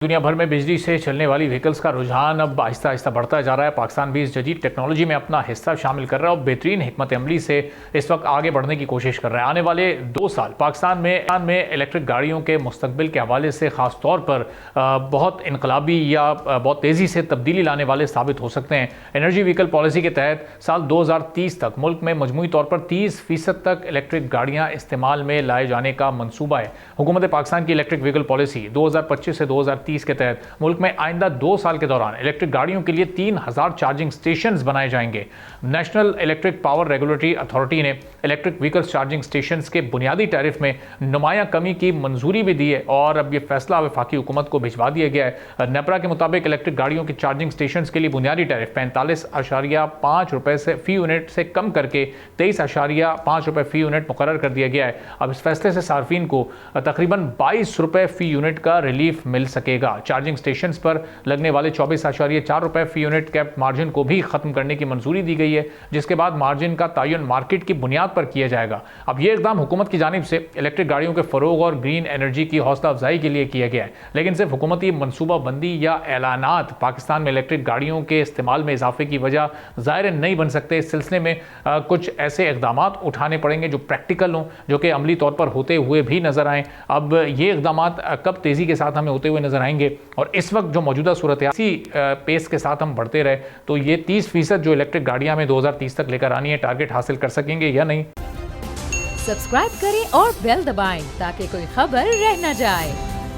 دنیا بھر میں بجلی سے چلنے والی وہیکلز کا رجحان اب آہستہ آہستہ بڑھتا جا رہا ہے۔ پاکستان بھی اس جدید ٹیکنالوجی میں اپنا حصہ شامل کر رہا ہے اور بہترین حکمت عملی سے اس وقت آگے بڑھنے کی کوشش کر رہا ہے۔ آنے والے 2 سال پاکستان میں الیکٹرک گاڑیوں کے مستقبل کے حوالے سے خاص طور پر بہت انقلابی یا بہت تیزی سے تبدیلی لانے والے ثابت ہو سکتے ہیں۔ انرجی وہیکل پالیسی کے تحت سال 2030 تک ملک میں مجموعی طور پر 30% تک الیکٹرک گاڑیاں استعمال میں لائے جانے کا منصوبہ ہے۔ حکومت پاکستان کی الیکٹرک وہیکل پالیسی 2025 سے 2030 کے تحت ملک میں آئندہ 2 سال کے دوران الیکٹرک گاڑیوں کے لیے 3000 چارجنگ سٹیشنز بنائے جائیں گے۔ National electric power regulatory authority نے الیکٹرک وہیکل چارجنگ سٹیشنز کے بنیادی ٹیرف میں نمایاں کمی کی منظوری بھی دی ہے اور اب یہ فیصلہ وفاقی حکومت کو بھجوا دیا گیا ہے۔ نیپرا کے مطابق الیکٹرک گاڑیوں کی چارجنگ سٹیشنز کے لیے بنیادی ٹیرف 45.5 روپے سے فی یونٹ سے کم کر کے 23.5 روپے فی یونٹ مقرر کر دیا گیا ہے۔ اب اس فیصلے سے صارفین کو تقریباً 22 روپے فی یونٹ کا ریلیف مل سکے گا۔ چارجنگ سٹیشنز پر لگنے والے 24.4 روپے فی یونٹ کیپ مارجن کو بھی ختم کرنے کی منظوری دی گئی ہے، جس کے بعد مارجن کا تعین مارکیٹ کی بنیاد پر کیا جائے گا۔ اب یہ اقدام حکومت کی جانب سے الیکٹرک گاڑیوں کے فروغ اور گرین انرجی کی حوصلہ افزائی کے لیے کیا گیا ہے، لیکن صرف حکومتی منصوبہ بندی یا اعلانات پاکستان میں الیکٹرک گاڑیوں کے استعمال میں اضافے کی وجہ ظاہر نہیں بن سکتے۔ اس سلسلے میں کچھ ایسے اقدامات اٹھانے پڑیں گے جو پریکٹیکل ہوں، جو کہ عملی طور پر ہوتے ہوئے بھی نظر آئیں۔ اب یہ اقدامات کب تیزی کے ساتھ ہمیں ہوتے ہوئے نظر آئیں گے اور اس وقت جو موجودہ صورتحال اسی پیس کے ساتھ ہم بڑھتے رہے تو یہ 30% جو الیکٹرک گاڑیاں ہمیں 2030 تک لے کر آنی ہے ٹارگٹ حاصل کر سکیں گے یا نہیں۔ سبسکرائب کریں اور بیل دبائیں تاکہ کوئی خبر رہ نہ جائے۔